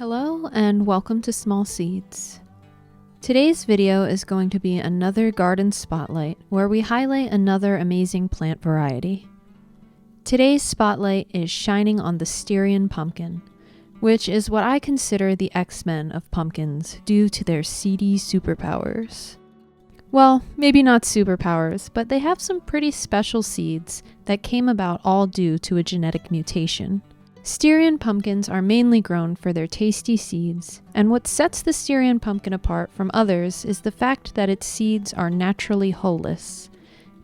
Hello and welcome to Small Seeds. Today's video is going to be another garden spotlight where we highlight another amazing plant variety. Today's spotlight is shining on the Styrian pumpkin, which is what I consider the X-Men of pumpkins due to their seedy superpowers. Well, maybe not superpowers, but they have some pretty special seeds that came about all due to a genetic mutation. Styrian pumpkins are mainly grown for their tasty seeds, and what sets the Styrian pumpkin apart from others is the fact that its seeds are naturally hull-less,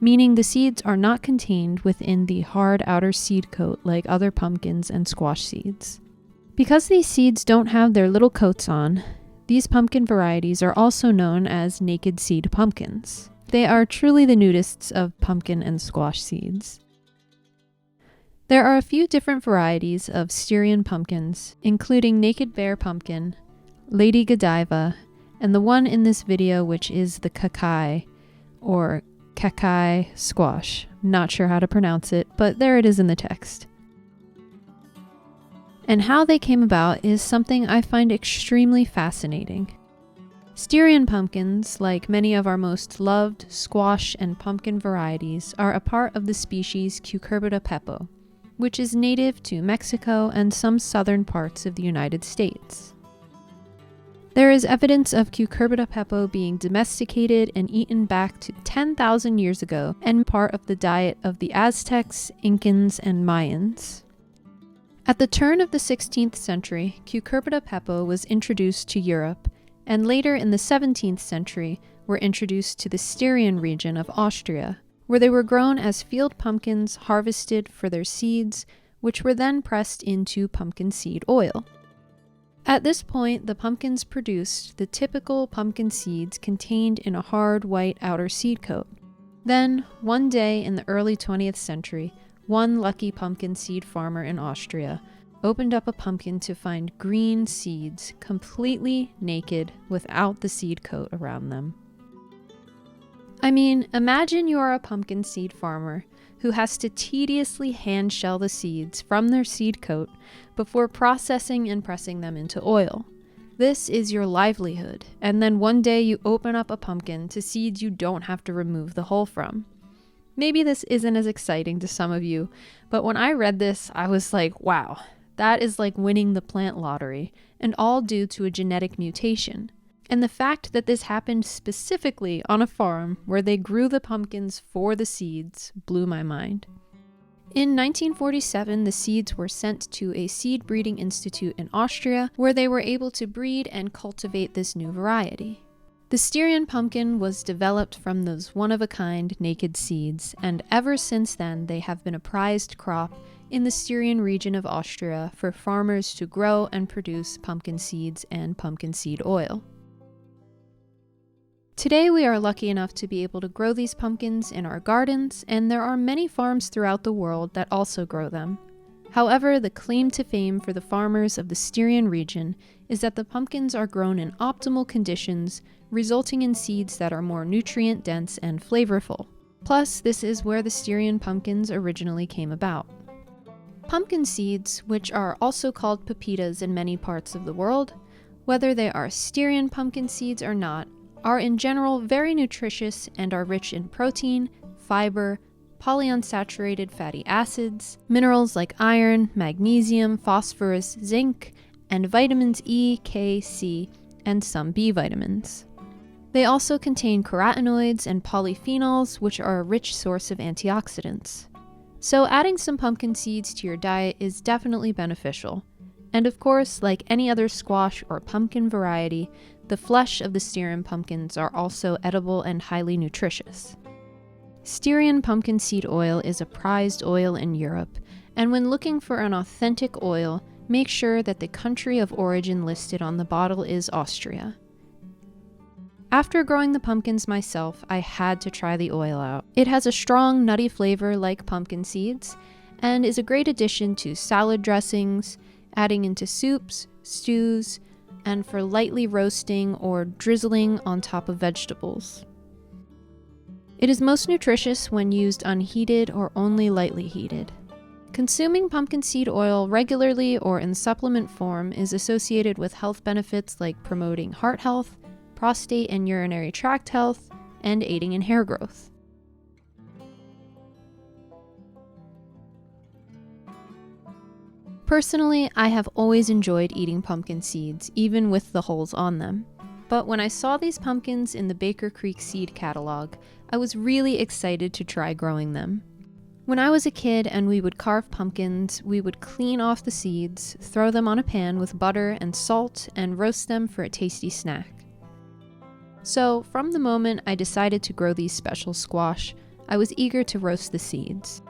meaning the seeds are not contained within the hard outer seed coat like other pumpkins and squash seeds. Because these seeds don't have their little coats on, these pumpkin varieties are also known as naked seed pumpkins. They are truly the nudists of pumpkin and squash seeds. There are a few different varieties of Styrian pumpkins, including naked bear pumpkin, lady godiva, and the one in this video which is the kakai, or kakai squash. Not sure how to pronounce it, but there it is in the text. And how they came about is something I find extremely fascinating. Styrian pumpkins, like many of our most loved squash and pumpkin varieties, are a part of the species Cucurbita pepo, which is native to Mexico and some southern parts of the United States. There is evidence of Cucurbita pepo being domesticated and eaten back to 10,000 years ago and part of the diet of the Aztecs, Incans, and Mayans. At the turn of the 16th century, Cucurbita pepo was introduced to Europe, and later in the 17th century were introduced to the Styrian region of Austria, where they were grown as field pumpkins harvested for their seeds, which were then pressed into pumpkin seed oil. At this point, the pumpkins produced the typical pumpkin seeds contained in a hard white outer seed coat. Then, one day in the early 20th century, one lucky pumpkin seed farmer in Austria opened up a pumpkin to find green seeds completely naked without the seed coat around them. I mean, imagine you're a pumpkin seed farmer who has to tediously hand-shell the seeds from their seed coat before processing and pressing them into oil. This is your livelihood, and then one day you open up a pumpkin to seeds you don't have to remove the hull from. Maybe this isn't as exciting to some of you, but when I read this, I was like, wow, that is like winning the plant lottery, and all due to a genetic mutation. And the fact that this happened specifically on a farm where they grew the pumpkins for the seeds blew my mind. In 1947, the seeds were sent to a seed breeding institute in Austria where they were able to breed and cultivate this new variety. The Styrian pumpkin was developed from those one-of-a-kind naked seeds, and ever since then they have been a prized crop in the Styrian region of Austria for farmers to grow and produce pumpkin seeds and pumpkin seed oil. Today we are lucky enough to be able to grow these pumpkins in our gardens, and there are many farms throughout the world that also grow them. However, the claim to fame for the farmers of the Styrian region is that the pumpkins are grown in optimal conditions, resulting in seeds that are more nutrient-dense and flavorful. Plus, this is where the Styrian pumpkins originally came about. Pumpkin seeds, which are also called pepitas in many parts of the world, whether they are Styrian pumpkin seeds or not, are in general very nutritious and are rich in protein, fiber, polyunsaturated fatty acids, minerals like iron, magnesium, phosphorus, zinc, and vitamins E, K, C, and some B vitamins. They also contain carotenoids and polyphenols, which are a rich source of antioxidants. So adding some pumpkin seeds to your diet is definitely beneficial. And of course, like any other squash or pumpkin variety, the flesh of the Styrian pumpkins are also edible and highly nutritious. Styrian pumpkin seed oil is a prized oil in Europe, and when looking for an authentic oil, make sure that the country of origin listed on the bottle is Austria. After growing the pumpkins myself, I had to try the oil out. It has a strong, nutty flavor like pumpkin seeds, and is a great addition to salad dressings, adding into soups, stews, and for lightly roasting or drizzling on top of vegetables. It is most nutritious when used unheated or only lightly heated. Consuming pumpkin seed oil regularly or in supplement form is associated with health benefits like promoting heart health, prostate and urinary tract health, and aiding in hair growth. Personally, I have always enjoyed eating pumpkin seeds, even with the holes on them. But when I saw these pumpkins in the Baker Creek seed catalog, I was really excited to try growing them. When I was a kid and we would carve pumpkins, we would clean off the seeds, throw them on a pan with butter and salt, and roast them for a tasty snack. So, from the moment I decided to grow these special squash, I was eager to roast the seeds.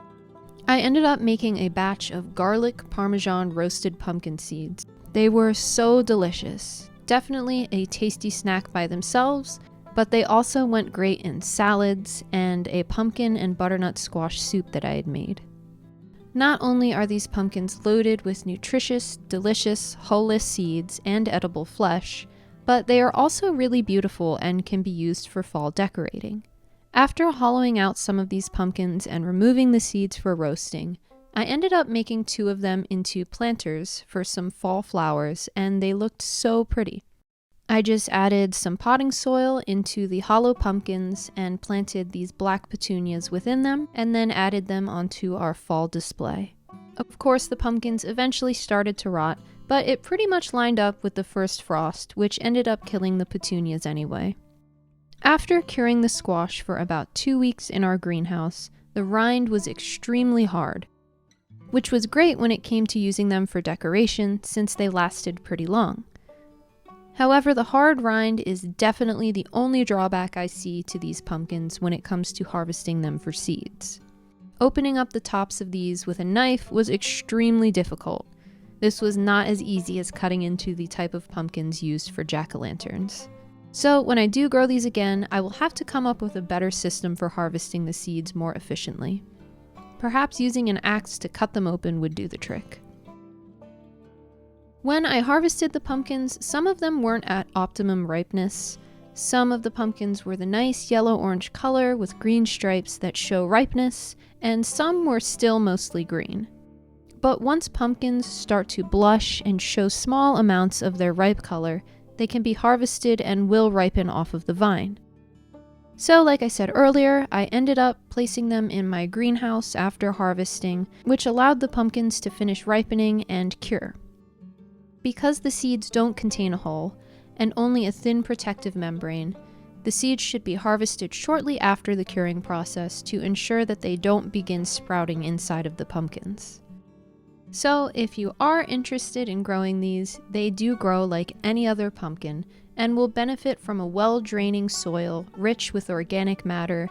I ended up making a batch of garlic parmesan roasted pumpkin seeds. They were so delicious. Definitely a tasty snack by themselves, but they also went great in salads and a pumpkin and butternut squash soup that I had made. Not only are these pumpkins loaded with nutritious, delicious, hull-less seeds and edible flesh, but they are also really beautiful and can be used for fall decorating. After hollowing out some of these pumpkins and removing the seeds for roasting, I ended up making 2 of them into planters for some fall flowers, and they looked so pretty. I just added some potting soil into the hollow pumpkins and planted these black petunias within them, and then added them onto our fall display. Of course, the pumpkins eventually started to rot, but it pretty much lined up with the first frost, which ended up killing the petunias anyway. After curing the squash for about 2 weeks in our greenhouse, the rind was extremely hard, which was great when it came to using them for decoration since they lasted pretty long. However, the hard rind is definitely the only drawback I see to these pumpkins when it comes to harvesting them for seeds. Opening up the tops of these with a knife was extremely difficult. This was not as easy as cutting into the type of pumpkins used for jack-o'-lanterns. So when I do grow these again, I will have to come up with a better system for harvesting the seeds more efficiently. Perhaps using an axe to cut them open would do the trick. When I harvested the pumpkins, some of them weren't at optimum ripeness. Some of the pumpkins were the nice yellow-orange color with green stripes that show ripeness, and some were still mostly green. But once pumpkins start to blush and show small amounts of their ripe color, they can be harvested and will ripen off of the vine. So like I said earlier, I ended up placing them in my greenhouse after harvesting, which allowed the pumpkins to finish ripening and cure. Because the seeds don't contain a hull, and only a thin protective membrane, the seeds should be harvested shortly after the curing process to ensure that they don't begin sprouting inside of the pumpkins. So if you are interested in growing these, they do grow like any other pumpkin and will benefit from a well-draining soil rich with organic matter,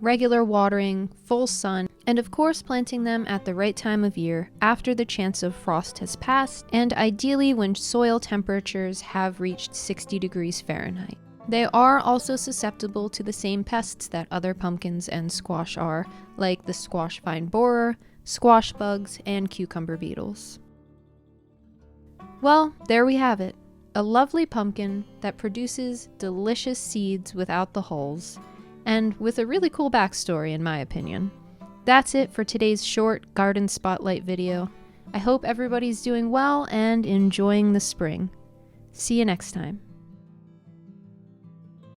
regular watering, full sun, and of course planting them at the right time of year after the chance of frost has passed, and ideally when soil temperatures have reached 60 degrees Fahrenheit. They are also susceptible to the same pests that other pumpkins and squash are, like the squash vine borer, squash bugs, and cucumber beetles. Well, there we have it. A lovely pumpkin that produces delicious seeds without the hulls, and with a really cool backstory in my opinion. That's it for today's short garden spotlight video. I hope everybody's doing well and enjoying the spring. See you next time.